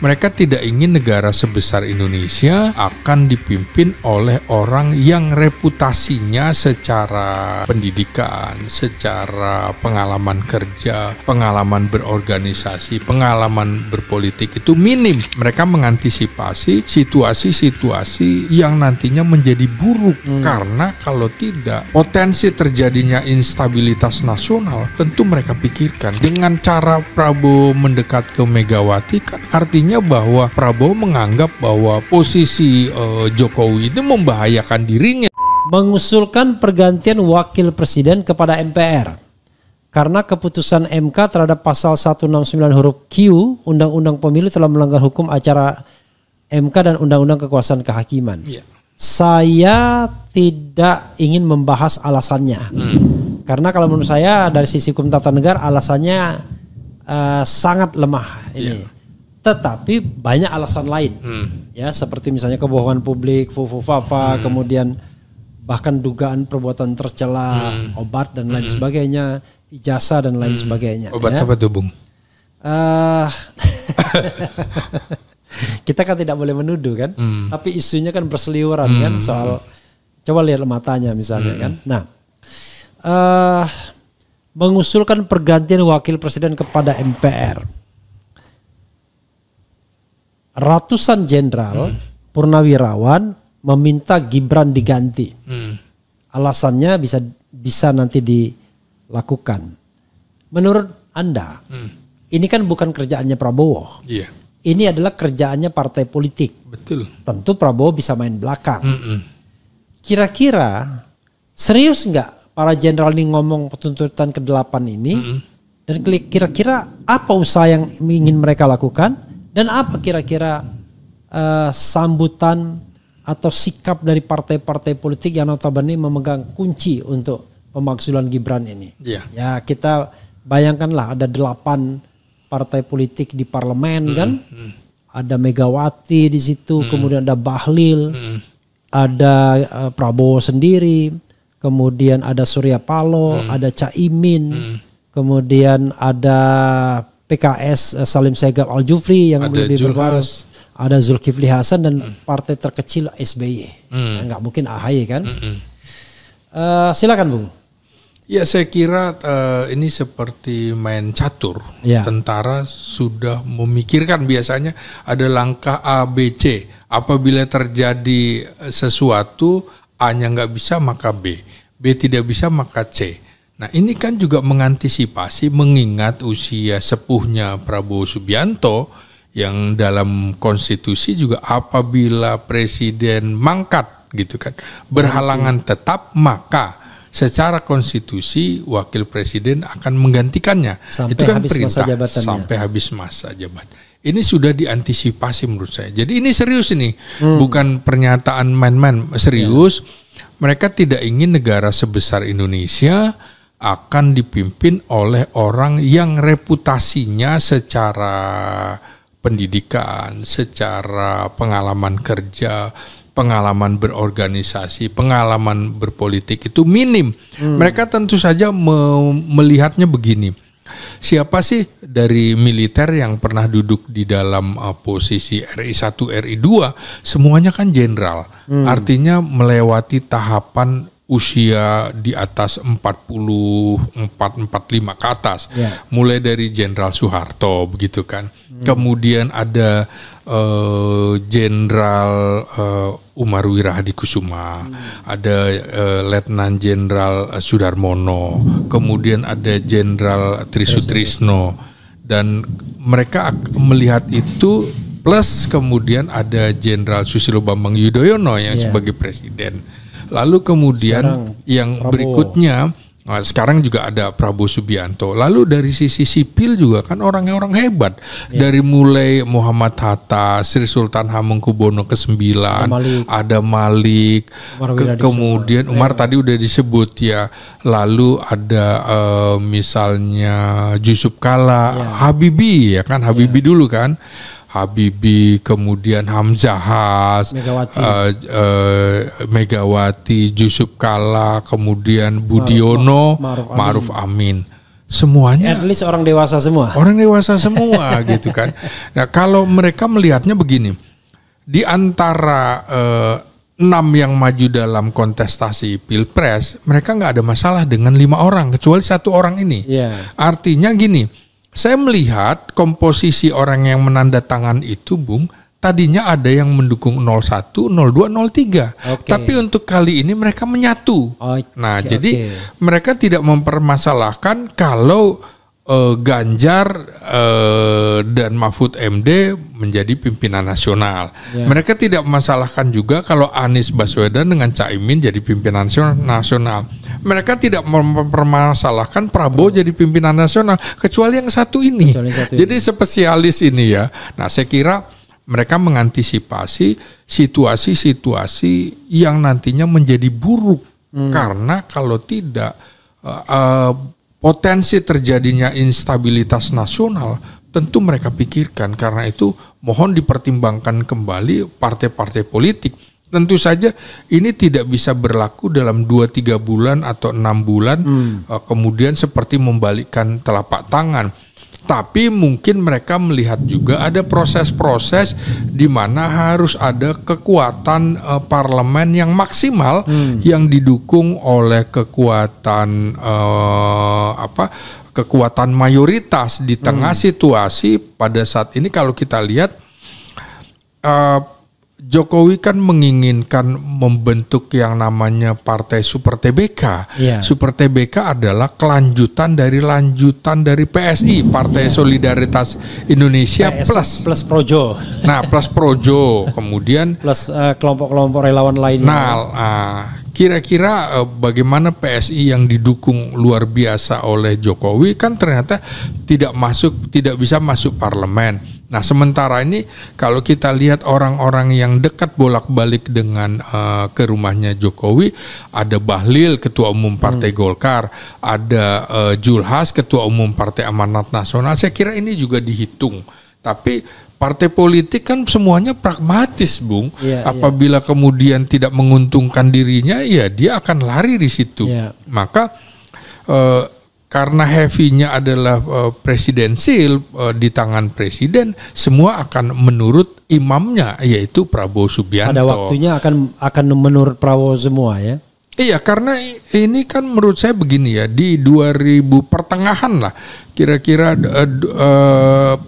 Mereka tidak ingin negara sebesar Indonesia akan dipimpin oleh orang yang reputasinya secara pendidikan, secara pengalaman kerja, pengalaman berorganisasi, pengalaman berpolitik itu minim. Mereka mengantisipasi situasi-situasi yang nantinya menjadi buruk. Karena kalau tidak, potensi terjadinya instabilitas nasional tentu mereka pikirkan. Dengan cara Prabowo mendekat ke Megawati kan artinya bahwa Prabowo menganggap bahwa posisi Jokowi itu membahayakan dirinya. Mengusulkan pergantian wakil presiden kepada MPR karena keputusan MK terhadap pasal 169 huruf Q Undang-Undang Pemilu telah melanggar hukum acara MK dan Undang-Undang Kekuasaan Kehakiman. Saya tidak ingin membahas alasannya. Karena kalau menurut saya dari sisi hukum tata negara alasannya sangat lemah ini. Tetapi banyak alasan lain, ya seperti misalnya kebohongan publik, kemudian bahkan dugaan perbuatan tercela, obat dan lain sebagainya, ijazah dan lain sebagainya. Obat ya. apa tuh, Bung? Kita kan tidak boleh menuduh kan, tapi isunya kan berseliweran kan soal, coba lihat matanya misalnya kan. Nah, mengusulkan pergantian wakil presiden kepada MPR. Ratusan jenderal purnawirawan meminta Gibran diganti. Alasannya bisa nanti dilakukan. Menurut Anda, ini kan bukan kerjaannya Prabowo. Iya. Ini adalah kerjaannya partai politik. Betul. Tentu Prabowo bisa main belakang. Kira-kira serius nggak para jenderal ini ngomong tuntutan ke-8 ini? Dan kira-kira apa usaha yang ingin mereka lakukan? Dan apa kira-kira sambutan atau sikap dari partai-partai politik yang notabene memegang kunci untuk pemakzulan Gibran ini? Ya kita bayangkanlah ada 8 partai politik di parlemen kan, ada Megawati di situ, kemudian ada Bahlil, ada Prabowo sendiri, kemudian ada Surya Paloh, ada Caimin, kemudian ada PKS Salim Segaf Al-Jufri yang lebih berpengaruh, ada Zulkifli Hasan dan partai terkecil SBY, nggak mungkin AHY kan? Silakan Bung. Ya saya kira ini seperti main catur. Tentara sudah memikirkan biasanya ada langkah A, B, C. Apabila terjadi sesuatu A-nya nggak bisa maka B, B tidak bisa maka C. Nah ini kan juga mengantisipasi mengingat usia sepuhnya Prabowo Subianto yang dalam konstitusi juga apabila presiden mangkat gitu kan berhalangan tetap maka secara konstitusi wakil presiden akan menggantikannya. Sampai itu kan habis perintah masa sampai habis masa jabatan. Ini sudah diantisipasi menurut saya. Jadi ini serius ini, bukan pernyataan main-main, serius. Mereka tidak ingin negara sebesar Indonesia akan dipimpin oleh orang yang reputasinya secara pendidikan, secara pengalaman kerja, pengalaman berorganisasi, pengalaman berpolitik itu minim. Mereka tentu saja melihatnya begini. Siapa sih dari militer yang pernah duduk di dalam posisi RI 1, RI 2? Semuanya kan jenderal. Artinya melewati tahapan usia di atas 44-45 ke atas. Mulai dari Jenderal Soeharto begitu kan. Kemudian ada Jenderal Umar Wirahadikusuma, ada Letnan Jenderal Sudarmono, kemudian ada Jenderal Trisutrisno, dan mereka melihat itu plus kemudian ada Jenderal Susilo Bambang Yudhoyono yang sebagai presiden. Lalu kemudian sekarang yang Prabowo. Berikutnya sekarang juga ada Prabowo Subianto. Lalu dari sisi sipil juga kan orang-orang hebat. Dari mulai Muhammad Hatta, Sri Sultan Hamengkubuwono ke-9, ada Malik, kemudian Umar tadi udah disebut ya. Lalu ada misalnya Yusuf Kala, Habibie ya kan, Habibie dulu kan. Habibie, kemudian Hamzah, Megawati, Yusuf Kala, kemudian Budiono, Ma'ruf Amin. semuanya At least orang dewasa semua. orang dewasa semua gitu kan. Nah kalau mereka melihatnya begini, di antara 6 yang maju dalam kontestasi pilpres, mereka nggak ada masalah dengan 5 orang kecuali 1 orang ini. Iya. Artinya gini, saya melihat komposisi orang yang menandatangan itu, Bung, tadinya ada yang mendukung 01, 02, 03. Oke. Tapi untuk kali ini mereka menyatu. Nah, jadi mereka tidak mempermasalahkan kalau Ganjar dan Mahfud MD menjadi pimpinan nasional. Ya. Mereka tidak memasalahkan juga kalau Anies Baswedan dengan Caimin jadi pimpinan nasional. Mereka tidak mempermasalahkan Prabowo jadi pimpinan nasional kecuali yang satu ini. Jadi spesialis ini ya. Nah, saya kira mereka mengantisipasi situasi-situasi yang nantinya menjadi buruk karena kalau tidak potensi terjadinya instabilitas nasional tentu mereka pikirkan. Karena itu mohon dipertimbangkan kembali partai-partai politik. Tentu saja ini tidak bisa berlaku dalam 2-3 bulan atau 6 bulan kemudian seperti membalikkan telapak tangan. Tapi mungkin mereka melihat juga ada proses-proses di mana harus ada kekuatan parlemen yang maksimal yang didukung oleh kekuatan kekuatan mayoritas di tengah situasi pada saat ini. Kalau kita lihat Jokowi kan menginginkan membentuk yang namanya Partai Super TBK. Yeah. Super TBK adalah kelanjutan dari PSI, Partai Solidaritas Indonesia PS plus Projo. Nah, plus Projo, kemudian plus kelompok-kelompok relawan lainnya. Nah, kira-kira bagaimana PSI yang didukung luar biasa oleh Jokowi kan ternyata tidak bisa masuk parlemen. Nah, sementara ini kalau kita lihat orang-orang yang dekat bolak-balik dengan ke rumahnya Jokowi, ada Bahlil, Ketua Umum Partai Golkar, ada Julhas, Ketua Umum Partai Amanat Nasional. Saya kira ini juga dihitung. Tapi partai politik kan semuanya pragmatis, Bung. Apabila kemudian tidak menguntungkan dirinya, ya dia akan lari di situ. Maka karena heavy-nya adalah presidensil di tangan presiden, semua akan menurut imamnya, yaitu Prabowo Subianto. Pada waktunya akan menurut Prabowo semua ya. Iya, karena ini kan menurut saya begini ya, di 2000 pertengahan lah, kira-kira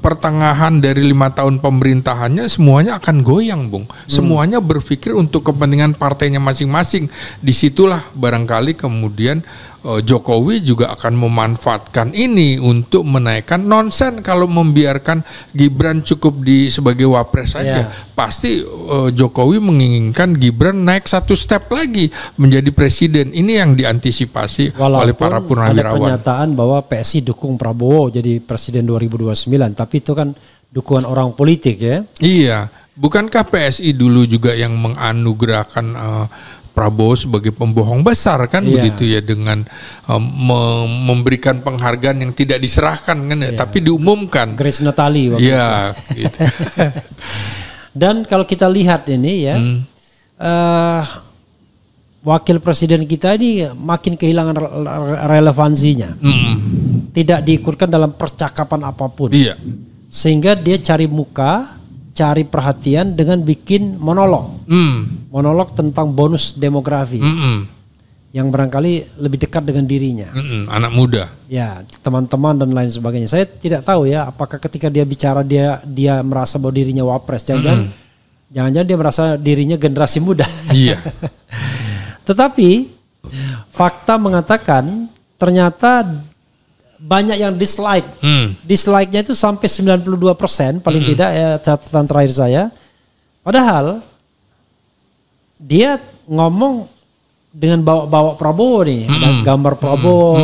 pertengahan dari 5 tahun pemerintahannya semuanya akan goyang, Bung. Semuanya berpikir untuk kepentingan partainya masing-masing. Disitulah barangkali kemudian Jokowi juga akan memanfaatkan ini untuk menaikkan. Nonsen kalau membiarkan Gibran cukup sebagai wapres saja. Pasti Jokowi menginginkan Gibran naik 1 step lagi menjadi presiden. Ini yang diantisipasi oleh para purnawirawan. Ada pernyataan bahwa PSI dukung Prabowo jadi presiden 2029, tapi itu kan dukungan orang politik ya. Iya, bukankah PSI dulu juga yang menganugerahkan Prabowo sebagai pembohong besar kan, begitu ya, dengan memberikan penghargaan yang tidak diserahkan kan, tapi diumumkan. Grace Natali waktu itu. Gitu. Dan kalau kita lihat ini ya, wakil presiden kita ini makin kehilangan relevansinya. Tidak diikutkan dalam percakapan apapun. Sehingga dia cari muka, cari perhatian dengan bikin monolog. Monolog tentang bonus demografi. Yang barangkali lebih dekat dengan dirinya. Anak muda. Ya, teman-teman dan lain sebagainya. Saya tidak tahu ya, apakah ketika dia bicara dia merasa bahwa dirinya wapres. Jangan-jangan dia merasa dirinya generasi muda. Iya. Tetapi fakta mengatakan ternyata banyak yang dislike. Dislike-nya itu sampai 92% paling tidak ya, catatan terakhir saya. Padahal dia ngomong dengan bawa Prabowo nih, ada gambar Prabowo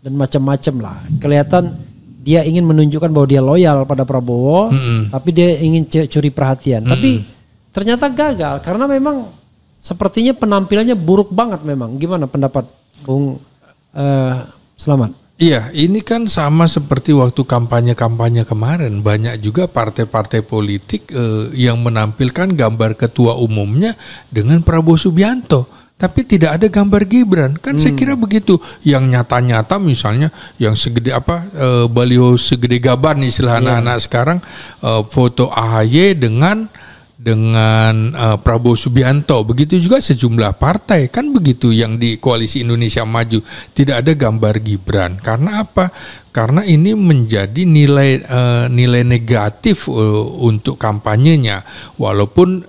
dan macam-macam lah. Kelihatan dia ingin menunjukkan bahwa dia loyal pada Prabowo, tapi dia ingin curi perhatian. Tapi ternyata gagal karena memang sepertinya penampilannya buruk banget memang. Gimana pendapat Bung Selamat? Iya, ini kan sama seperti waktu kampanye-kampanye kemarin. Banyak juga partai-partai politik yang menampilkan gambar ketua umumnya dengan Prabowo Subianto. tapi tidak ada gambar Gibran. Kan saya kira begitu. Yang nyata-nyata misalnya yang segede baliho segede gaban istilah anak-anak sekarang, foto AHY dengan Prabowo Subianto. Begitu juga sejumlah partai, kan begitu yang di Koalisi Indonesia Maju tidak ada gambar Gibran. Karena apa? Karena ini menjadi nilai negatif untuk kampanyenya. Walaupun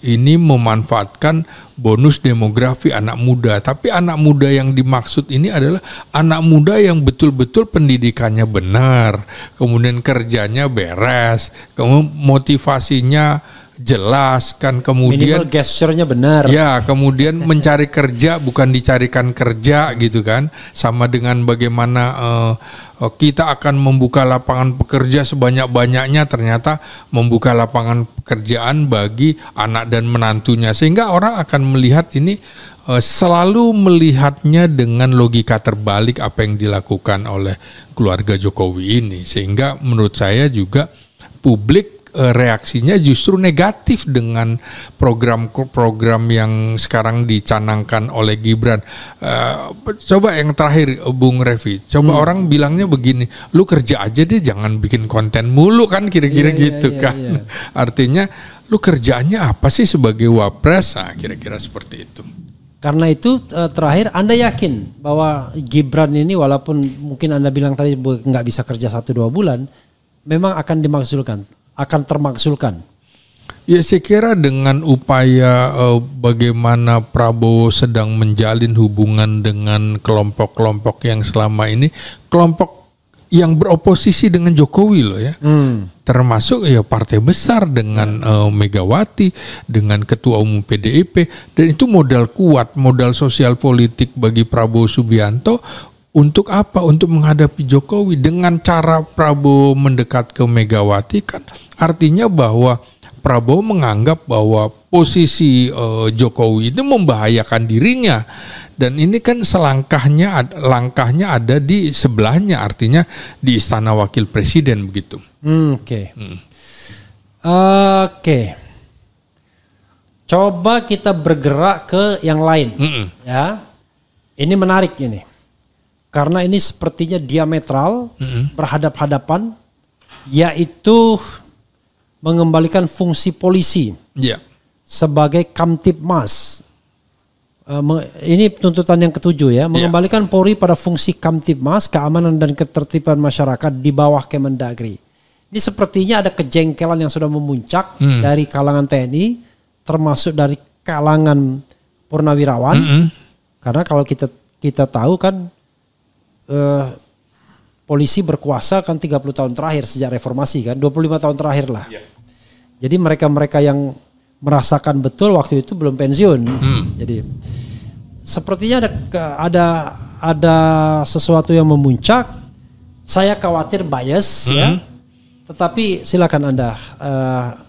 ini memanfaatkan bonus demografi anak muda, tapi anak muda yang dimaksud ini adalah anak muda yang betul-betul pendidikannya benar, kemudian kerjanya beres, kemudian motivasinya jelas, kan, kemudian minimal gesturnya benar. Ya, kemudian mencari kerja bukan dicarikan kerja gitu kan. Sama dengan bagaimana kita akan membuka lapangan pekerja sebanyak-banyaknya, ternyata membuka lapangan pekerjaan bagi anak dan menantunya, sehingga orang akan melihat ini selalu melihatnya dengan logika terbalik apa yang dilakukan oleh keluarga Jokowi ini, sehingga menurut saya juga publik reaksinya justru negatif dengan program-program yang sekarang dicanangkan oleh Gibran. Coba yang terakhir Bung Revi, coba orang bilangnya begini, lu kerja aja deh, jangan bikin konten mulu, kan kira-kira gitu kan. Artinya lu kerjaannya apa sih sebagai wapres? Nah, kira-kira seperti itu. Karena itu terakhir, Anda yakin bahwa Gibran ini walaupun mungkin Anda bilang tadi nggak bisa kerja 1-2 bulan, memang akan termaksulkan? Ya, saya kira dengan upaya bagaimana Prabowo sedang menjalin hubungan dengan kelompok-kelompok yang selama ini, kelompok yang beroposisi dengan Jokowi loh ya, termasuk ya partai besar dengan Megawati, dengan Ketua Umum PDIP, dan itu modal kuat, modal sosial politik bagi Prabowo Subianto. Untuk apa? Untuk menghadapi Jokowi. Dengan cara Prabowo mendekat ke Megawati, kan artinya bahwa Prabowo menganggap bahwa posisi Jokowi itu membahayakan dirinya, dan ini kan langkahnya ada di sebelahnya, artinya di Istana Wakil Presiden begitu. Oke. Coba kita bergerak ke yang lain. Ya, ini menarik ini. Karena ini sepertinya diametral, berhadap-hadapan, yaitu mengembalikan fungsi polisi sebagai Kamtibmas. Ini tuntutan yang ke-7 ya, mengembalikan Polri pada fungsi Kamtibmas, keamanan dan ketertiban masyarakat di bawah Kemendagri. Ini sepertinya ada kejengkelan yang sudah memuncak dari kalangan TNI, termasuk dari kalangan purnawirawan. Karena kalau kita tahu kan, polisi berkuasa kan 30 tahun terakhir sejak reformasi kan, 25 tahun terakhir lah. Jadi mereka-mereka yang merasakan betul waktu itu belum pensiun. Jadi sepertinya ada sesuatu yang memuncak. Saya khawatir bias ya. Tetapi silakan Anda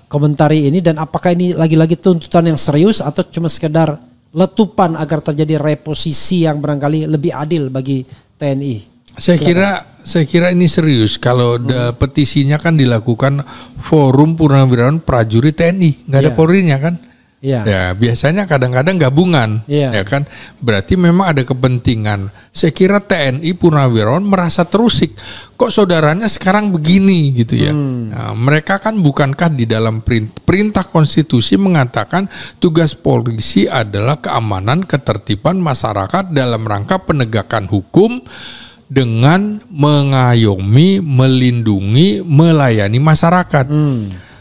komentari ini, dan apakah ini lagi-lagi tuntutan yang serius atau cuma sekedar letupan agar terjadi reposisi yang barangkali lebih adil bagi TNI. Saya kira ini serius. Kalau petisinya kan dilakukan Forum Purnawirawan Prajurit TNI, nggak ada Polrinya kan? Ya, biasanya kadang-kadang gabungan, ya kan? Berarti memang ada kepentingan. Saya kira TNI Purnawirawan merasa terusik. Kok saudaranya sekarang begini gitu ya? Nah, mereka kan bukankah di dalam perintah konstitusi mengatakan tugas polisi adalah keamanan ketertiban masyarakat dalam rangka penegakan hukum dengan mengayomi, melindungi, melayani masyarakat.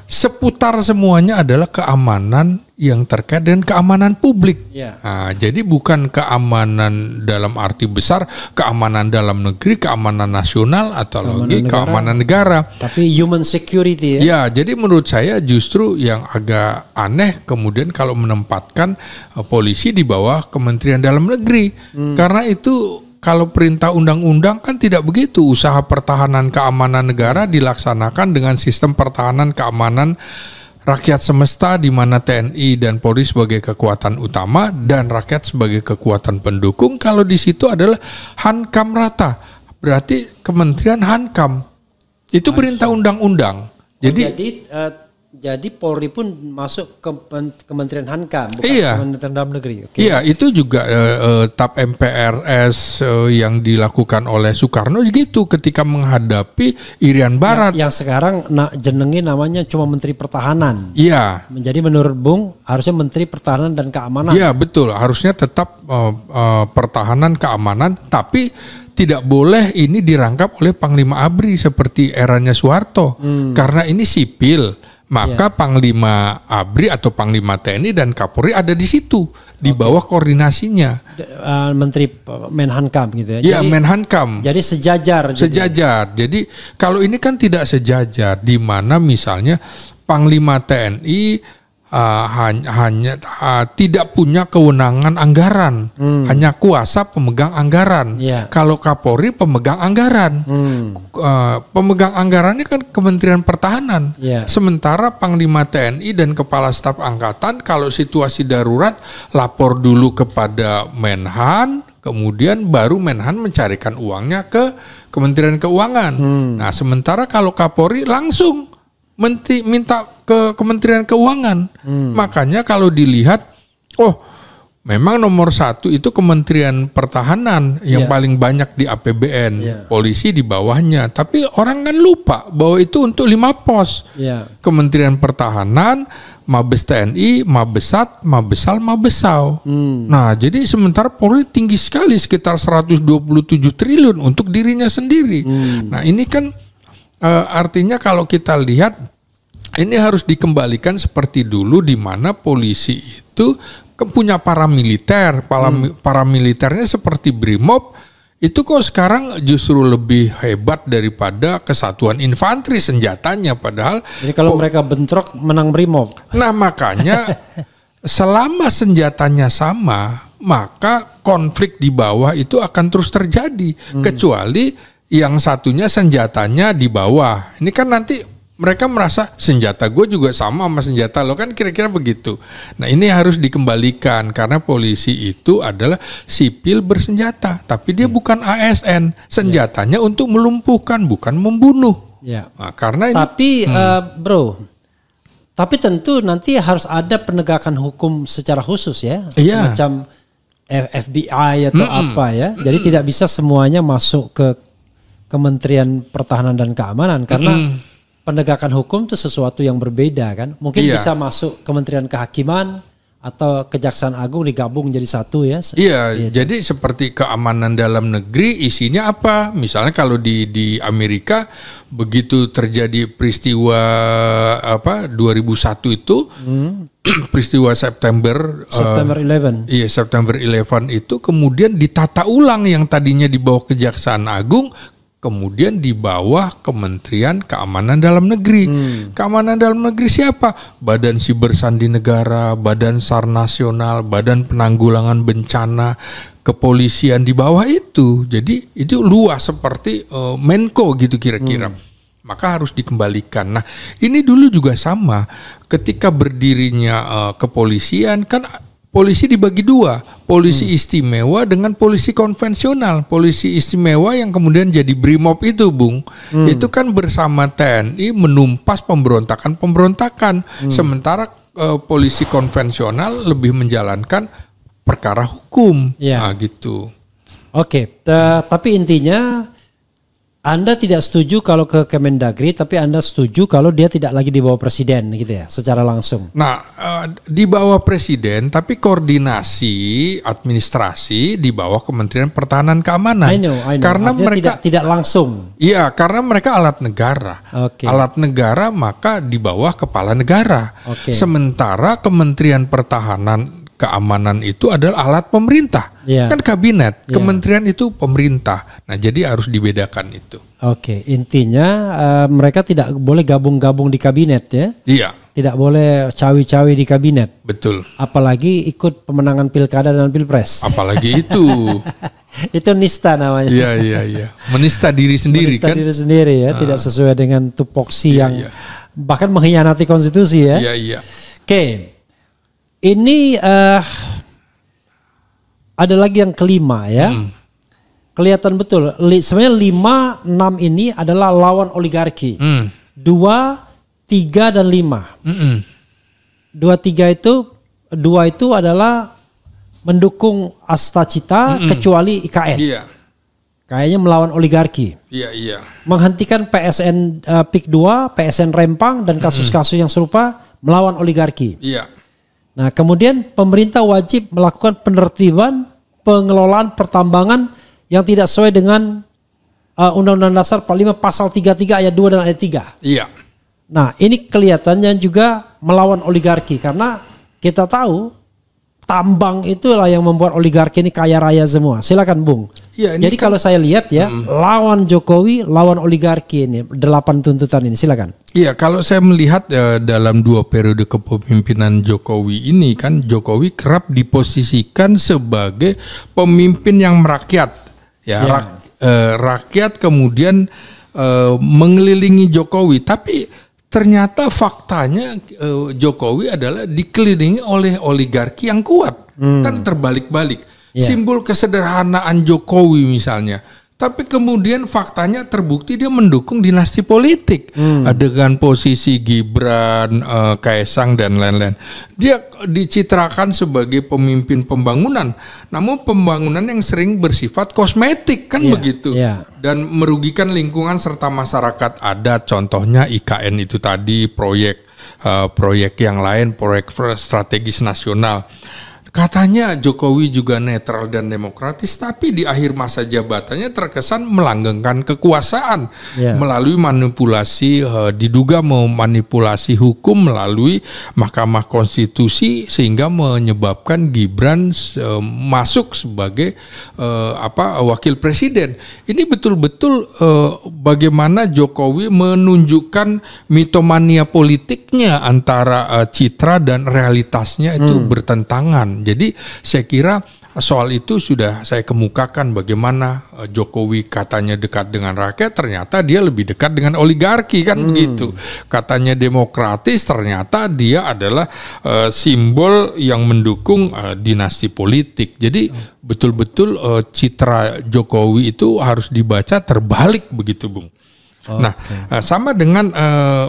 Seputar semuanya adalah keamanan yang terkait dengan keamanan publik. Nah, jadi bukan keamanan dalam arti besar, keamanan dalam negeri, keamanan nasional, atau keamanan negara. Tapi human security ya. Ya, jadi menurut saya justru yang agak aneh kemudian kalau menempatkan polisi di bawah Kementerian Dalam Negeri. Karena itu kalau perintah undang-undang kan tidak begitu. Usaha pertahanan keamanan negara dilaksanakan dengan sistem pertahanan keamanan rakyat semesta, di mana TNI dan Polri sebagai kekuatan utama dan rakyat sebagai kekuatan pendukung. Kalau di situ adalah hankam rata, berarti Kementerian Hankam. Itu perintah undang-undang. Jadi Jadi Polri pun masuk ke Kementerian Hankam, bukan Iya. Kementerian Dalam Negeri. Oke. Iya, itu juga TAP MPRS yang dilakukan oleh Soekarno gitu ketika menghadapi Irian Barat. Yang sekarang jenengi namanya cuma Menteri Pertahanan. Iya. Menjadi menurut Bung harusnya Menteri Pertahanan dan Keamanan. Iya, betul. Harusnya tetap pertahanan keamanan, tapi tidak boleh ini dirangkap oleh Panglima ABRI seperti eranya Soeharto. Karena ini sipil. Maka Panglima ABRI atau Panglima TNI dan Kapolri ada di situ di bawah koordinasinya. Menteri Menhankam gitu ya. Ya, Menhankam. Jadi sejajar. Sejajar. Jadi kalau ini kan tidak sejajar, di mana misalnya Panglima TNI hanya tidak punya kewenangan anggaran, hanya kuasa pemegang anggaran. Yeah. Kalau Kapolri pemegang anggaran, pemegang anggarannya kan Kementerian Pertahanan. Yeah. Sementara Panglima TNI dan Kepala Staf Angkatan kalau situasi darurat lapor dulu kepada Menhan, kemudian baru Menhan mencarikan uangnya ke Kementerian Keuangan. Nah, sementara kalau Kapolri langsung minta ke Kementerian Keuangan. Makanya kalau dilihat, memang nomor 1 itu Kementerian Pertahanan yang paling banyak di APBN, polisi di bawahnya. Tapi orang kan lupa bahwa itu untuk 5 pos. Kementerian Pertahanan, Mabes TNI, Mabesat, Mabesal, Mabesau. Nah, jadi sementara Polri tinggi sekali sekitar 127 triliun untuk dirinya sendiri. Nah, ini kan artinya kalau kita lihat ini harus dikembalikan seperti dulu di mana polisi itu punya paramiliter, paramiliternya seperti Brimob, itu kok sekarang justru lebih hebat daripada kesatuan infanteri senjatanya, padahal jadi kalau mereka bentrok menang Brimob. Nah, makanya selama senjatanya sama, maka konflik di bawah itu akan terus terjadi, kecuali yang satunya senjatanya di bawah. Ini kan nanti mereka merasa senjata gue juga sama senjata lo, kan kira-kira begitu. Nah, ini harus dikembalikan karena polisi itu adalah sipil bersenjata, tapi dia bukan ASN. Senjatanya untuk melumpuhkan, bukan membunuh. Nah, karena ini, tapi bro, tapi tentu nanti harus ada penegakan hukum secara khusus ya, semacam FBI atau apa ya. Jadi tidak bisa semuanya masuk ke Kementerian Pertahanan dan Keamanan karena penegakan hukum itu sesuatu yang berbeda kan. Mungkin bisa masuk Kementerian Kehakiman atau Kejaksaan Agung digabung jadi satu ya. Iya, jadi seperti keamanan dalam negeri isinya apa? Misalnya kalau di Amerika begitu terjadi peristiwa 2001 itu peristiwa September 11. Iya, September 11 itu kemudian ditata ulang yang tadinya di bawah Kejaksaan Agung kemudian di bawah Kementerian Keamanan Dalam Negeri. Keamanan Dalam Negeri siapa? Badan Siber Sandi Negara, Badan SAR Nasional, Badan Penanggulangan Bencana, Kepolisian di bawah itu. Jadi itu luas seperti Menko gitu kira-kira. Maka harus dikembalikan. Nah, ini dulu juga sama. Ketika berdirinya kepolisian kan polisi dibagi 2, polisi istimewa dengan polisi konvensional. Polisi istimewa yang kemudian jadi Brimob itu, Bung, itu kan bersama TNI menumpas pemberontakan. Sementara polisi konvensional lebih menjalankan perkara hukum. Nah, gitu. Oke, tapi intinya Anda tidak setuju kalau ke Kemendagri, tapi Anda setuju kalau dia tidak lagi di bawah presiden gitu ya, secara langsung. Nah, di bawah presiden, tapi koordinasi administrasi di bawah Kementerian Pertahanan Keamanan. I know. Karena artinya mereka tidak langsung. Iya, karena mereka alat negara. Alat negara maka di bawah kepala negara. Sementara Kementerian Pertahanan Keamanan itu adalah alat pemerintah, kan kabinet. Kementerian itu pemerintah. Nah, jadi harus dibedakan itu. Intinya mereka tidak boleh gabung-gabung di kabinet ya. Iya. Tidak boleh cawi-cawi di kabinet. Betul. Apalagi ikut pemenangan pilkada dan pilpres. Apalagi itu. Itu nista namanya. Iya. Menista diri sendiri. Menista kan. diri sendiri ya, tidak sesuai dengan tupoksi yang bahkan mengkhianati konstitusi ya. Iya. Oke. Ini ada lagi yang kelima ya. Kelihatan betul. Sebenarnya 5, 6 ini adalah lawan oligarki. 2 3 dan 5. 2 itu adalah mendukung Astacita kecuali IKN. Iya. Kayaknya melawan oligarki. Iya. Menghentikan PSN PIK 2, PSN Rempang dan kasus-kasus yang serupa melawan oligarki. Iya. Nah, kemudian pemerintah wajib melakukan penertiban pengelolaan pertambangan yang tidak sesuai dengan Undang-Undang Dasar 45 Pasal 33 ayat 2 dan ayat 3. Iya. Nah, ini kelihatannya juga melawan oligarki karena kita tahu tambang itulah yang membuat oligarki ini kaya raya semua. Silakan Bung. Ya, jadi kalau saya lihat ya, lawan Jokowi, lawan oligarki ini 8 tuntutan ini. Silakan. Iya, kalau saya melihat dalam 2 periode kepemimpinan Jokowi ini kan Jokowi kerap diposisikan sebagai pemimpin yang merakyat. Ya. Rakyat kemudian mengelilingi Jokowi, tapi ternyata faktanya Jokowi adalah dikelilingi oleh oligarki yang kuat. Kan terbalik-balik. Simbol kesederhanaan Jokowi misalnya. Tapi kemudian faktanya terbukti dia mendukung dinasti politik. Dengan posisi Gibran, Kaesang dan lain-lain. Dia dicitrakan sebagai pemimpin pembangunan. Namun pembangunan yang sering bersifat kosmetik kan begitu. Dan merugikan lingkungan serta masyarakat adat. Contohnya IKN itu tadi, proyek yang lain, proyek strategis nasional. Katanya Jokowi juga netral dan demokratis, tapi di akhir masa jabatannya terkesan melanggengkan kekuasaan melalui manipulasi, diduga memanipulasi hukum melalui Mahkamah Konstitusi sehingga menyebabkan Gibran masuk sebagai wakil presiden. Ini betul-betul bagaimana Jokowi menunjukkan mitomania politiknya antara citra dan realitasnya itu bertentangan. Jadi saya kira soal itu sudah saya kemukakan bagaimana Jokowi katanya dekat dengan rakyat, ternyata dia lebih dekat dengan oligarki kan begitu. Katanya demokratis, ternyata dia adalah simbol yang mendukung dinasti politik. Jadi betul-betul citra Jokowi itu harus dibaca terbalik begitu, Bung. Nah, sama dengan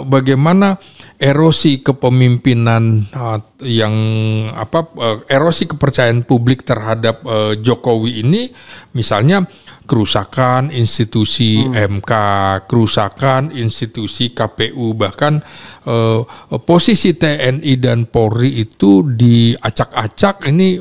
bagaimana erosi kepemimpinan erosi kepercayaan publik terhadap Jokowi ini, misalnya kerusakan institusi MK, kerusakan institusi KPU, bahkan posisi TNI dan Polri itu diacak-acak. Ini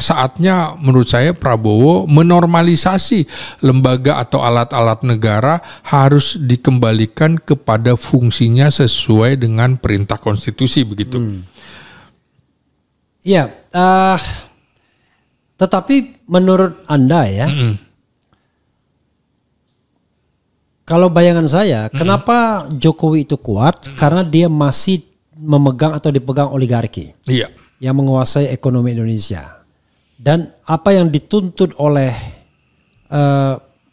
saatnya menurut saya Prabowo menormalisasi lembaga atau alat-alat negara harus dikembalikan kepada fungsinya sesuai dengan perintah konstitusi begitu. Iya, tetapi menurut Anda ya, kalau bayangan saya, kenapa Jokowi itu kuat? Karena dia masih memegang atau dipegang oligarki yang menguasai ekonomi Indonesia. Dan apa yang dituntut oleh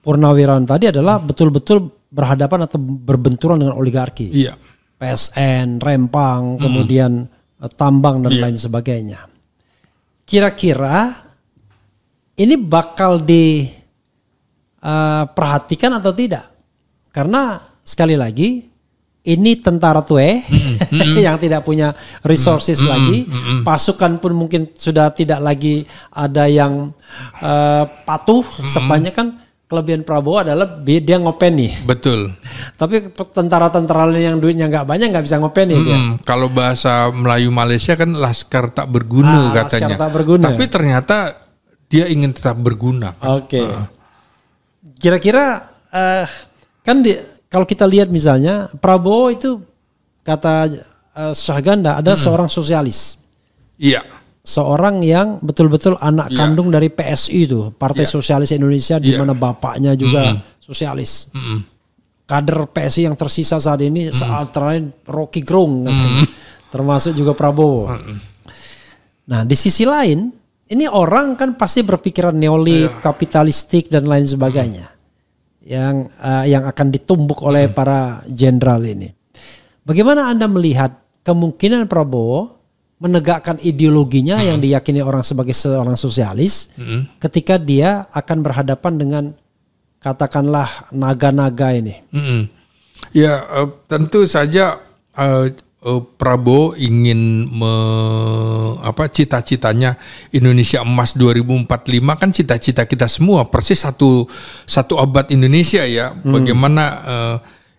Purnawirawan tadi adalah betul-betul berhadapan atau berbenturan dengan oligarki. PSN, Rempang, kemudian tambang dan lain sebagainya. Kira-kira ini bakal diperhatikan atau tidak? Karena sekali lagi ini tentara tue yang tidak punya resources lagi, pasukan pun mungkin sudah tidak lagi ada yang patuh. Sebanyak kan kelebihan Prabowo adalah dia ngopeni. Betul. Tapi tentara-tentara yang duitnya nggak banyak nggak bisa ngopeni dia. Kalau bahasa Melayu Malaysia kan laskar tak berguna katanya. Laskar tak berguna. Tapi ternyata dia ingin tetap berguna. Oke. Kira-kira kan kalau kita lihat misalnya Prabowo itu kata Syahganda ada seorang sosialis. Iya. Seorang yang betul-betul anak kandung dari PSI itu, Partai Sosialis Indonesia, di mana bapaknya juga sosialis. Kader PSI yang tersisa saat ini antara lain Rocky Gerung, termasuk juga Prabowo. Nah, di sisi lain, ini orang kan pasti berpikiran neolib, kapitalistik dan lain sebagainya. Yang akan ditumbuk oleh para jenderal ini. Bagaimana Anda melihat kemungkinan Prabowo menegakkan ideologinya yang diyakini orang sebagai seorang sosialis ketika dia akan berhadapan dengan katakanlah naga-naga ini? Ya tentu saja Prabowo ingin cita-citanya Indonesia emas 2045 kan cita-cita kita semua, persis satu abad Indonesia ya, bagaimana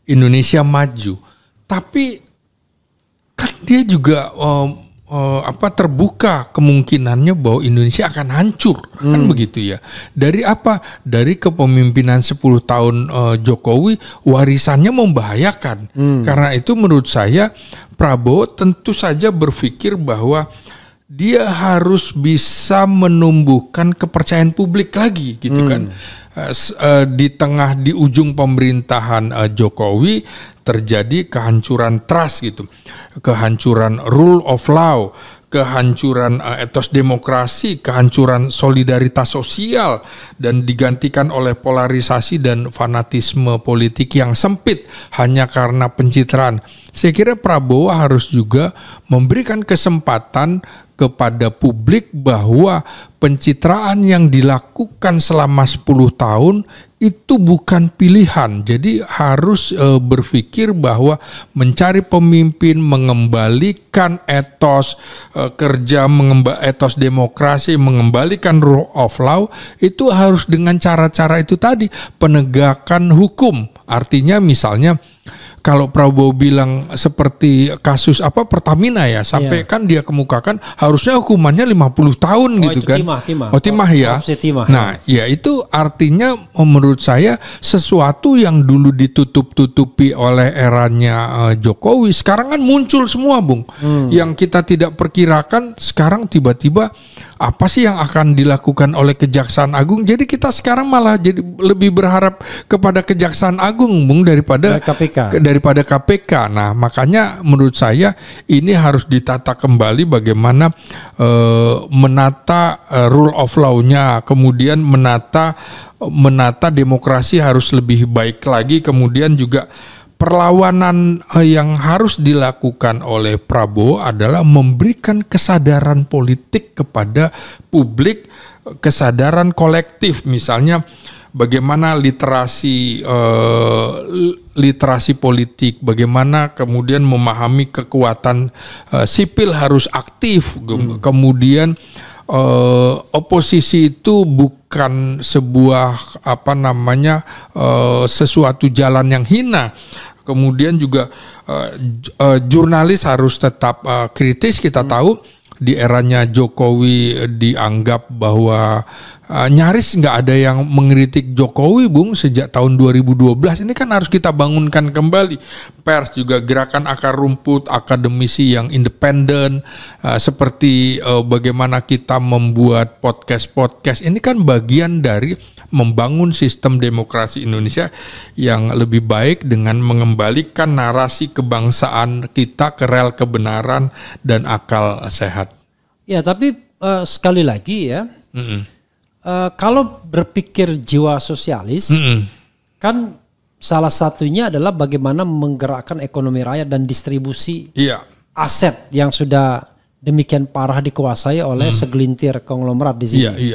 Indonesia maju. Tapi kan dia juga terbuka kemungkinannya bahwa Indonesia akan hancur, kan begitu ya. Dari apa? Dari kepemimpinan 10 tahun Jokowi, warisannya membahayakan. Karena itu menurut saya Prabowo tentu saja berpikir bahwa dia harus bisa menumbuhkan kepercayaan publik lagi gitu kan. Di ujung pemerintahan Jokowi terjadi kehancuran trust gitu, kehancuran rule of law, kehancuran etos demokrasi, kehancuran solidaritas sosial, dan digantikan oleh polarisasi dan fanatisme politik yang sempit hanya karena pencitraan. Saya kira Prabowo harus juga memberikan kesempatan kepada publik bahwa pencitraan yang dilakukan selama 10 tahun itu bukan pilihan. Jadi harus berpikir bahwa mencari pemimpin, mengembalikan etos kerja, etos demokrasi, mengembalikan rule of law, itu harus dengan cara-cara itu tadi, penegakan hukum. Artinya misalnya kalau Prabowo bilang seperti kasus Pertamina ya, sampai kan dia kemukakan harusnya hukumannya 50 tahun gitu kan. Timah ya. Nah, ya itu artinya menurut saya sesuatu yang dulu ditutup-tutupi oleh eranya Jokowi sekarang kan muncul semua, Bung. Yang kita tidak perkirakan sekarang tiba-tiba apa sih yang akan dilakukan oleh Kejaksaan Agung. Jadi kita sekarang malah jadi lebih berharap kepada Kejaksaan Agung, Bung, daripada KPK. Nah, makanya menurut saya ini harus ditata kembali bagaimana menata rule of law-nya, kemudian menata demokrasi harus lebih baik lagi, kemudian juga perlawanan yang harus dilakukan oleh Prabowo adalah memberikan kesadaran politik kepada publik, kesadaran kolektif, misalnya bagaimana literasi politik, bagaimana kemudian memahami kekuatan sipil harus aktif, kemudian oposisi itu bukan sebuah sesuatu jalan yang hina. Kemudian juga jurnalis harus tetap kritis. Kita tahu di eranya Jokowi dianggap bahwa nyaris nggak ada yang mengkritik Jokowi, Bung, sejak tahun 2012. Ini kan harus kita bangunkan kembali. Pers juga, gerakan akar rumput, akademisi yang independen, seperti bagaimana kita membuat podcast. Ini kan bagian dari membangun sistem demokrasi Indonesia yang lebih baik dengan mengembalikan narasi kebangsaan kita ke rel kebenaran dan akal sehat. Ya, tapi sekali lagi ya, kalau berpikir jiwa sosialis, kan salah satunya adalah bagaimana menggerakkan ekonomi rakyat dan distribusi aset yang sudah demikian parah dikuasai oleh segelintir konglomerat di sini.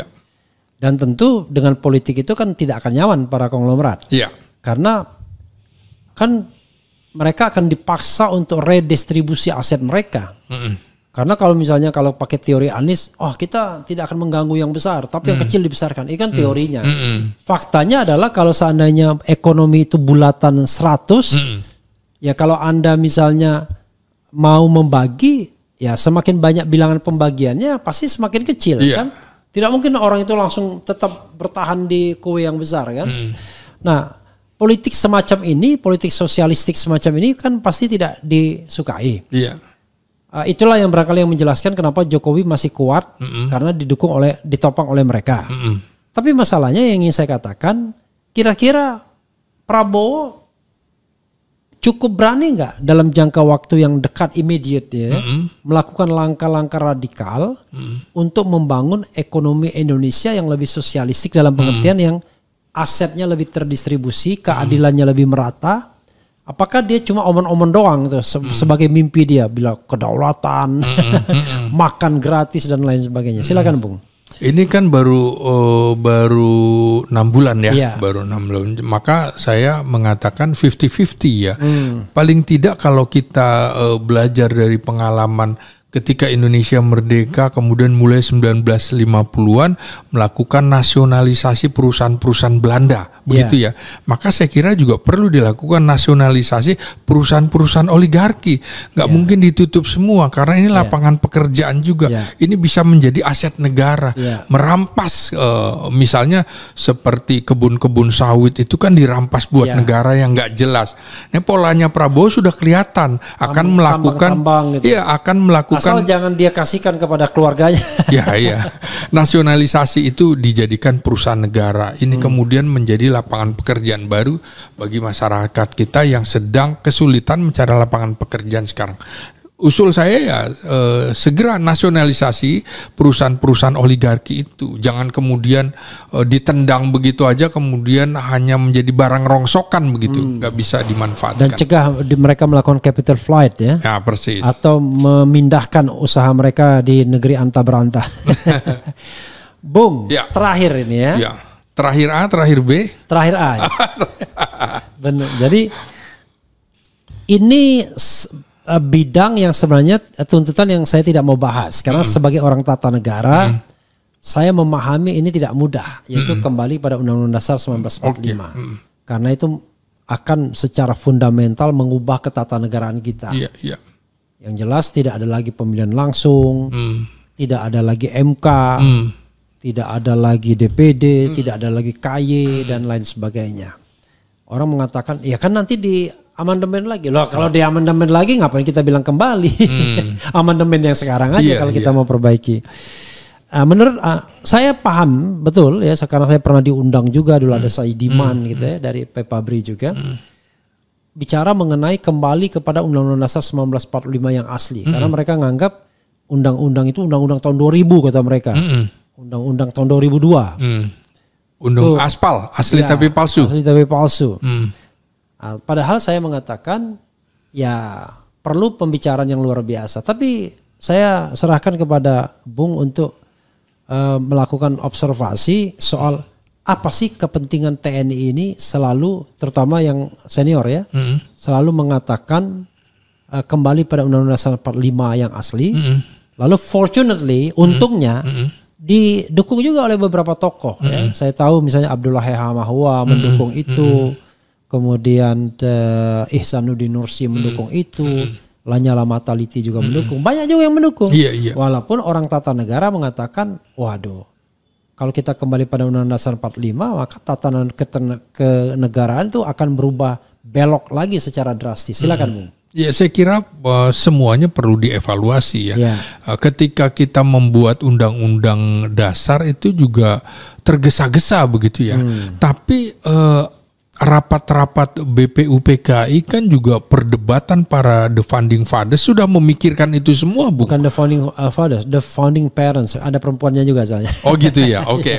Dan tentu dengan politik itu kan tidak akan nyaman para konglomerat. Karena kan mereka akan dipaksa untuk redistribusi aset mereka. Karena kalau pakai teori Anies, kita tidak akan mengganggu yang besar, tapi yang kecil dibesarkan. Ini kan teorinya. Faktanya adalah kalau seandainya ekonomi itu bulatan 100, ya kalau Anda misalnya mau membagi, ya semakin banyak bilangan pembagiannya pasti semakin kecil kan. Tidak mungkin orang itu langsung tetap bertahan di kue yang besar kan. Nah, politik semacam ini, politik sosialistik semacam ini kan pasti tidak disukai. Itulah yang barangkali yang menjelaskan kenapa Jokowi masih kuat, karena ditopang oleh mereka. Tapi masalahnya yang ingin saya katakan, kira-kira Prabowo cukup berani nggak dalam jangka waktu yang dekat immediate ya, melakukan langkah-langkah radikal untuk membangun ekonomi Indonesia yang lebih sosialistik dalam pengertian yang asetnya lebih terdistribusi, keadilannya lebih merata. Apakah dia cuma omong-omong doang tuh sebagai mimpi dia, bilang kedaulatan, makan gratis dan lain sebagainya. Silakan, Bung. Ini kan baru 6 bulan ya, Iya. baru 6 bulan. Maka saya mengatakan 50-50 ya. Paling tidak kalau kita belajar dari pengalaman ketika Indonesia merdeka, kemudian mulai 1950-an melakukan nasionalisasi perusahaan-perusahaan Belanda, begitu ya. Maka saya kira juga perlu dilakukan nasionalisasi perusahaan-perusahaan oligarki. Nggak mungkin ditutup semua karena ini lapangan pekerjaan juga. Ini bisa menjadi aset negara. Merampas misalnya seperti kebun-kebun sawit itu kan dirampas buat negara yang nggak jelas. Ini polanya Prabowo sudah kelihatan akan melakukan, gitu. akan melakukan. Asal jangan dia kasihkan kepada keluarganya. Ya. Nasionalisasi itu dijadikan perusahaan negara. Ini kemudian menjadi lapangan pekerjaan baru bagi masyarakat kita yang sedang kesulitan mencari lapangan pekerjaan sekarang. Usul saya ya segera nasionalisasi perusahaan-perusahaan oligarki itu. Jangan kemudian ditendang begitu aja kemudian hanya menjadi barang rongsokan begitu. Nggak bisa dimanfaatkan. Dan cegah mereka melakukan capital flight ya. Ya persis. Atau memindahkan usaha mereka di negeri anta berantah. Bung, terakhir ini ya. Ya. Terakhir A, terakhir B. Terakhir A. Ya. Benar. Jadi ini bidang yang sebenarnya tuntutan yang saya tidak mau bahas karena sebagai orang tata negara saya memahami ini tidak mudah, yaitu kembali pada Undang-Undang Dasar 1945. Karena itu akan secara fundamental mengubah ketatanegaraan kita. Yang jelas tidak ada lagi pemilihan langsung, tidak ada lagi MK, tidak ada lagi DPD, tidak ada lagi KY dan lain sebagainya. Orang mengatakan, ya kan nanti di amandemen lagi. Loh, kalau di amandemen lagi ngapain kita bilang kembali? Amandemen yang sekarang aja kalau kita mau perbaiki. Menurut saya paham betul ya, sekarang saya pernah diundang juga dulu ada Saidiman gitu ya dari Pepabri juga. Bicara mengenai kembali kepada Undang-Undang Dasar 1945 yang asli. Karena mereka nganggap undang-undang itu undang-undang tahun 2000 kata mereka. Undang-undang tahun 2002. Undang aspal, asli tapi palsu. Asli tapi palsu. Padahal saya mengatakan ya perlu pembicaraan yang luar biasa. Tapi saya serahkan kepada Bung untuk melakukan observasi soal apa sih kepentingan TNI ini selalu, terutama yang senior ya, selalu mengatakan kembali pada Undang-Undang Dasar 45 yang asli. Lalu fortunately, untungnya didukung juga oleh beberapa tokoh. Ya. Saya tahu misalnya Abdullah Hamahua mendukung itu. Kemudian Ihsanuddin Nursi mendukung itu, Lanyala Mataliti juga mendukung, banyak juga yang mendukung. Walaupun orang tata negara mengatakan, waduh, kalau kita kembali pada Undang-Undang Dasar 45, maka tatanan kenegaraan itu akan berubah belok lagi secara drastis. Silakan Bung. Ya, saya kira semuanya perlu dievaluasi ya. Ketika kita membuat undang-undang dasar itu juga tergesa-gesa begitu ya. Tapi rapat-rapat BPUPKI kan juga perdebatan para the founding fathers sudah memikirkan itu semua, Bu. Bukan the founding fathers, the founding parents. Ada perempuannya juga soalnya. Oh gitu ya, oke.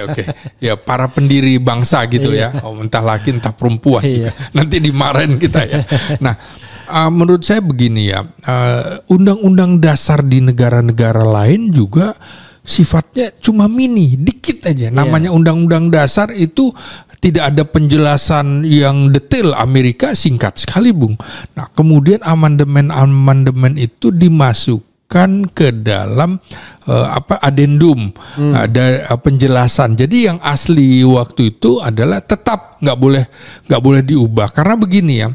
Ya para pendiri bangsa gitu ya. Oh, entah laki entah perempuan juga. Nanti dimarahin kita ya. Nah, menurut saya begini ya, undang-undang dasar di negara-negara lain juga sifatnya cuma mini, dikit aja. Namanya undang-undang dasar itu tidak ada penjelasan yang detail. Amerika singkat sekali, Bung. Nah, kemudian amandemen itu dimasukkan ke dalam adendum, ada penjelasan. Jadi yang asli waktu itu adalah tetap nggak boleh diubah. Karena begini ya.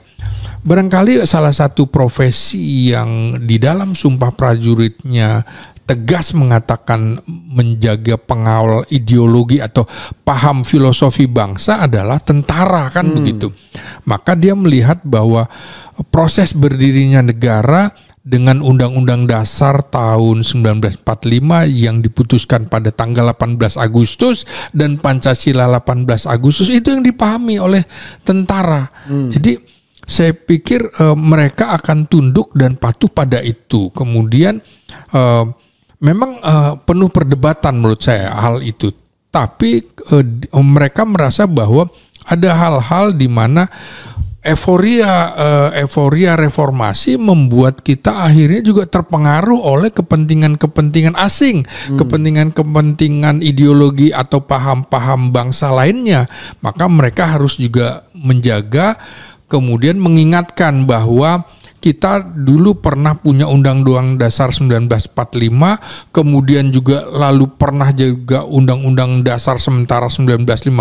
Barangkali salah satu profesi yang di dalam sumpah prajuritnya tegas mengatakan menjaga pengawal ideologi atau paham filosofi bangsa adalah tentara kan begitu. Maka dia melihat bahwa proses berdirinya negara dengan Undang-Undang Dasar tahun 1945 yang diputuskan pada tanggal 18 Agustus dan Pancasila 18 Agustus itu yang dipahami oleh tentara. Jadi saya pikir mereka akan tunduk dan patuh pada itu. Kemudian memang penuh perdebatan menurut saya hal itu. Tapi mereka merasa bahwa ada hal-hal di mana euforia reformasi membuat kita akhirnya juga terpengaruh oleh kepentingan-kepentingan asing, kepentingan-kepentingan ideologi atau paham-paham bangsa lainnya. Maka mereka harus juga menjaga, kemudian mengingatkan bahwa kita dulu pernah punya Undang-Undang Dasar 1945, kemudian juga lalu pernah juga Undang-Undang Dasar sementara 1950,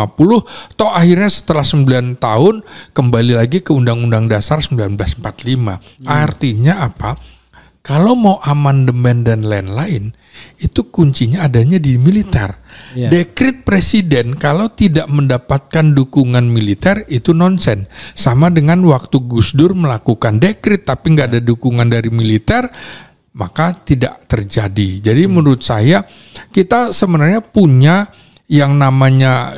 toh akhirnya setelah 9 tahun kembali lagi ke Undang-Undang Dasar 1945. Artinya apa? Kalau mau amandemen dan lain-lain, itu kuncinya adanya di militer. Dekret presiden kalau tidak mendapatkan dukungan militer itu nonsen. Sama dengan waktu Gus Dur melakukan dekret tapi nggak ada dukungan dari militer, maka tidak terjadi. Jadi menurut saya kita sebenarnya punya yang namanya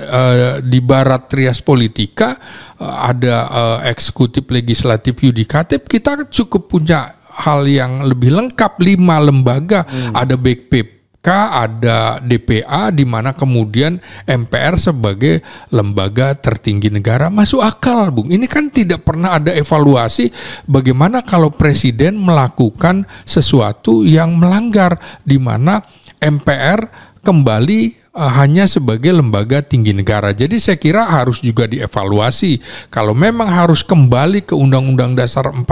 di barat trias politika, ada eksekutif, legislatif, yudikatif. Kita cukup punya hal yang lebih lengkap, 5 lembaga, ada BPK, ada DPA, di mana kemudian MPR sebagai lembaga tertinggi negara. Masuk akal, Bung. Ini kan tidak pernah ada evaluasi bagaimana kalau presiden melakukan sesuatu yang melanggar, di mana MPR kembali hanya sebagai lembaga tinggi negara. Jadi saya kira harus juga dievaluasi. Kalau memang harus kembali ke Undang-Undang Dasar 45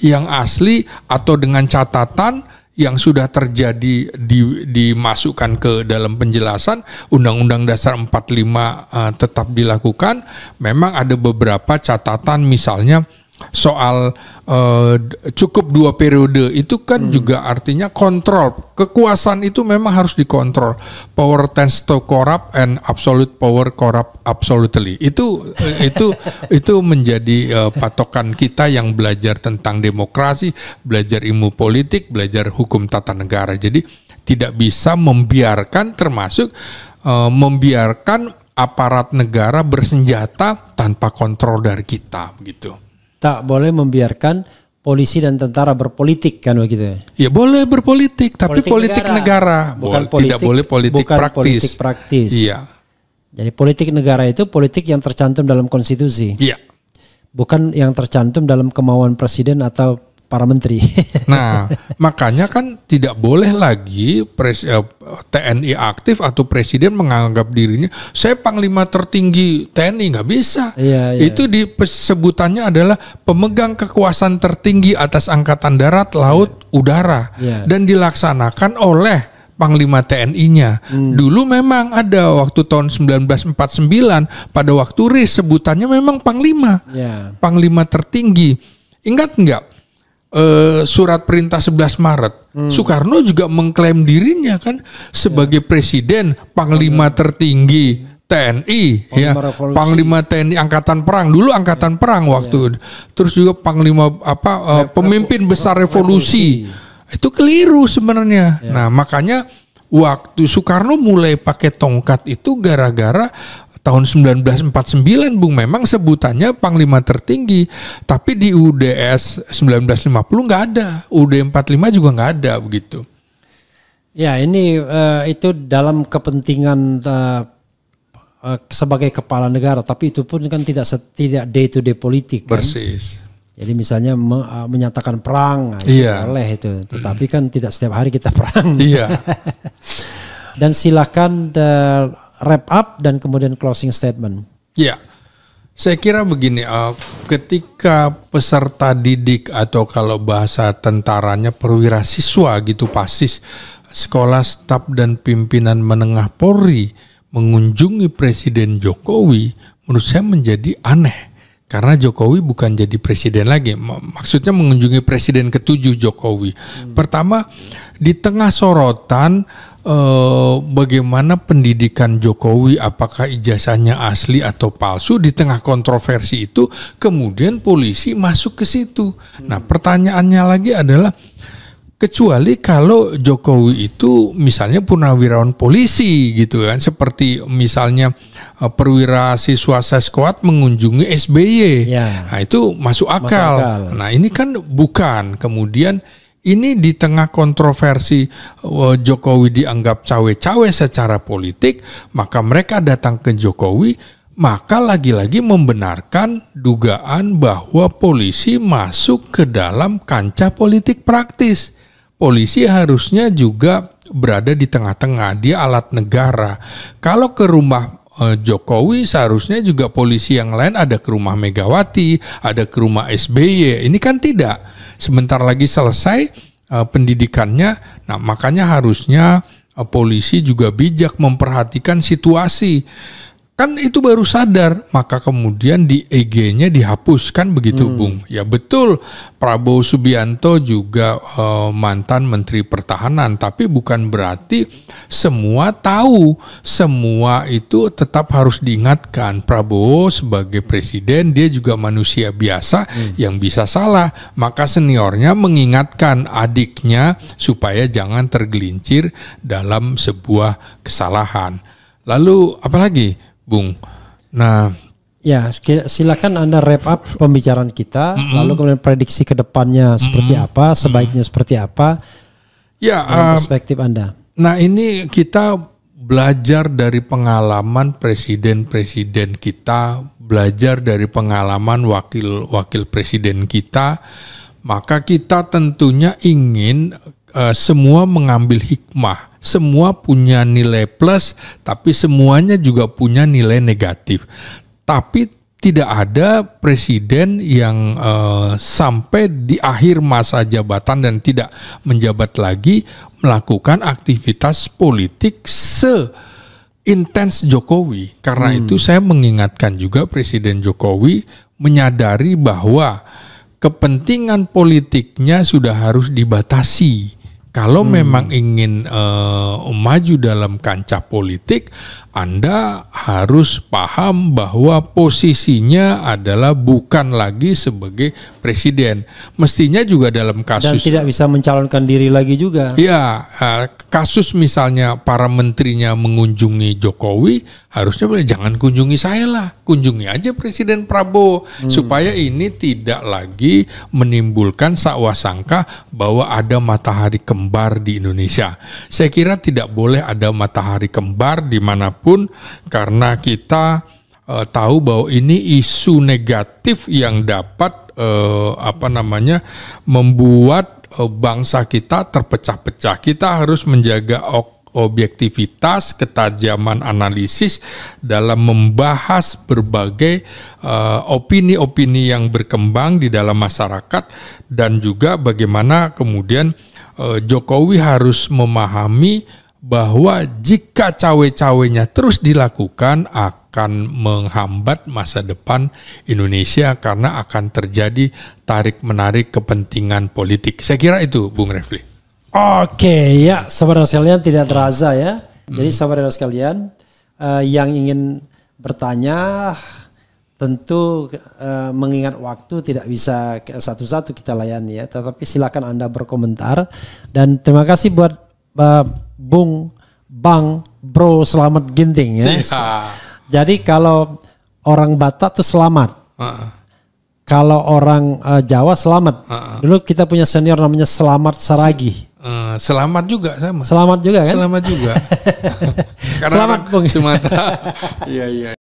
yang asli atau dengan catatan yang sudah terjadi dimasukkan ke dalam penjelasan, Undang-Undang Dasar 45 tetap dilakukan. Memang ada beberapa catatan, misalnya soal cukup 2 periode itu kan juga artinya kontrol kekuasaan itu memang harus dikontrol. Power tends to corrupt and absolute power corrupt absolutely. Itu menjadi patokan kita yang belajar tentang demokrasi, belajar ilmu politik, belajar hukum tata negara. Jadi tidak bisa membiarkan, termasuk membiarkan aparat negara bersenjata tanpa kontrol dari kita, begitu. Tak boleh membiarkan polisi dan tentara berpolitik, kan begitu? Ya boleh berpolitik, tapi politik negara. Bukan tidak boleh politik bukan praktis. Politik praktis. Iya. Jadi politik negara itu politik yang tercantum dalam konstitusi. Iya. Bukan yang tercantum dalam kemauan presiden atau para menteri. Nah, makanya kan tidak boleh lagi TNI aktif atau presiden menganggap dirinya saya panglima tertinggi TNI, nggak bisa. Iya. Itu sebutannya adalah pemegang kekuasaan tertinggi atas angkatan darat, laut, udara, dan dilaksanakan oleh Panglima TNI-nya. Dulu memang ada waktu tahun 1949 pada waktu RIS sebutannya memang panglima. Panglima tertinggi. Ingat nggak? Surat perintah 11 Maret. Soekarno juga mengklaim dirinya kan sebagai presiden, panglima tertinggi TNI, panglima TNI angkatan perang. Dulu angkatan perang waktu. Terus juga panglima pemimpin besar revolusi. Itu keliru sebenarnya. Nah, makanya waktu Soekarno mulai pakai tongkat itu gara-gara tahun 1949, Bung, memang sebutannya panglima tertinggi, tapi di UDS 1950 nggak ada, UUD 45 juga nggak ada, begitu. Ya, ini itu dalam kepentingan sebagai kepala negara, tapi itu pun kan tidak day to day politik. Persis. Kan? Jadi misalnya menyatakan perang, boleh itu, tetapi kan tidak setiap hari kita perang. Iya. Dan silakan wrap up dan kemudian closing statement. Ya, saya kira begini, ketika peserta didik atau kalau bahasa tentaranya perwira siswa gitu, pasis, sekolah, staf dan pimpinan menengah Polri mengunjungi Presiden Jokowi, menurut saya menjadi aneh. Karena Jokowi bukan jadi presiden lagi, maksudnya mengunjungi presiden ke-7 Jokowi. Pertama, di tengah sorotan bagaimana pendidikan Jokowi, apakah ijazahnya asli atau palsu, di tengah kontroversi itu kemudian polisi masuk ke situ. Nah, pertanyaannya lagi adalah, kecuali kalau Jokowi itu misalnya purnawirawan polisi gitu kan, seperti misalnya perwira siswa Seskuat mengunjungi SBY, nah itu masuk akal. Nah ini kan bukan. Kemudian ini di tengah kontroversi Jokowi dianggap cawe-cawe secara politik, maka mereka datang ke Jokowi maka lagi-lagi membenarkan dugaan bahwa polisi masuk ke dalam kancah politik praktis. Polisi harusnya juga berada di tengah-tengah, dia alat negara. Kalau ke rumah Jokowi seharusnya juga polisi yang lain ada ke rumah Megawati, ada ke rumah SBY. Ini kan tidak. Sebentar lagi selesai pendidikannya. Nah, makanya harusnya polisi juga bijak memperhatikan situasi. Kan itu baru sadar, maka kemudian di EG-nya dihapuskan begitu, Bung. Ya betul, Prabowo Subianto juga mantan Menteri Pertahanan, tapi bukan berarti semua tahu, semua itu tetap harus diingatkan. Prabowo sebagai presiden, dia juga manusia biasa yang bisa salah, maka seniornya mengingatkan adiknya supaya jangan tergelincir dalam sebuah kesalahan. Lalu apalagi, Bung? Nah, ya silakan Anda wrap up pembicaraan kita, lalu kemudian prediksi ke depannya seperti apa, sebaiknya seperti apa, ya perspektif Anda. Nah, ini kita belajar dari pengalaman presiden-presiden kita, belajar dari pengalaman wakil-wakil presiden kita, maka kita tentunya ingin semua mengambil hikmah. Semua punya nilai plus, tapi semuanya juga punya nilai negatif. Tapi tidak ada presiden yang sampai di akhir masa jabatan dan tidak menjabat lagi melakukan aktivitas politik seintens Jokowi. Karena itu saya mengingatkan juga Presiden Jokowi menyadari bahwa kepentingan politiknya sudah harus dibatasi. Kalau memang ingin maju dalam kancah politik, Anda harus paham bahwa posisinya adalah bukan lagi sebagai presiden. Mestinya juga dalam kasus... Dan tidak bisa mencalonkan diri lagi juga. Ya, kasus misalnya para menterinya mengunjungi Jokowi, harusnya jangan kunjungi saya lah, kunjungi aja Presiden Prabowo. Supaya ini tidak lagi menimbulkan sangka bahwa ada matahari kembar di Indonesia. Saya kira tidak boleh ada matahari kembar dimanapun, karena kita tahu bahwa ini isu negatif yang dapat membuat bangsa kita terpecah-pecah. Kita harus menjaga objektivitas, ketajaman analisis dalam membahas berbagai opini-opini yang berkembang di dalam masyarakat, dan juga bagaimana kemudian Jokowi harus memahami bahwa jika cawe-cawenya terus dilakukan akan menghambat masa depan Indonesia, karena akan terjadi tarik-menarik kepentingan politik. Saya kira itu, Bung Refli. Oke, ya saudara sekalian, tidak terasa ya. Jadi saudara sekalian yang ingin bertanya tentu mengingat waktu tidak bisa satu-satu kita layani ya. Tetapi silakan Anda berkomentar, dan terima kasih buat Bro Selamat Ginting ya. Jadi kalau orang Batak tuh selamat. Kalau orang Jawa selamat. Dulu kita punya senior namanya Selamat Saragi. Selamat juga sama. Selamat juga kan? Selamat juga. Karena Selamat Bung. Sumatera. Iya.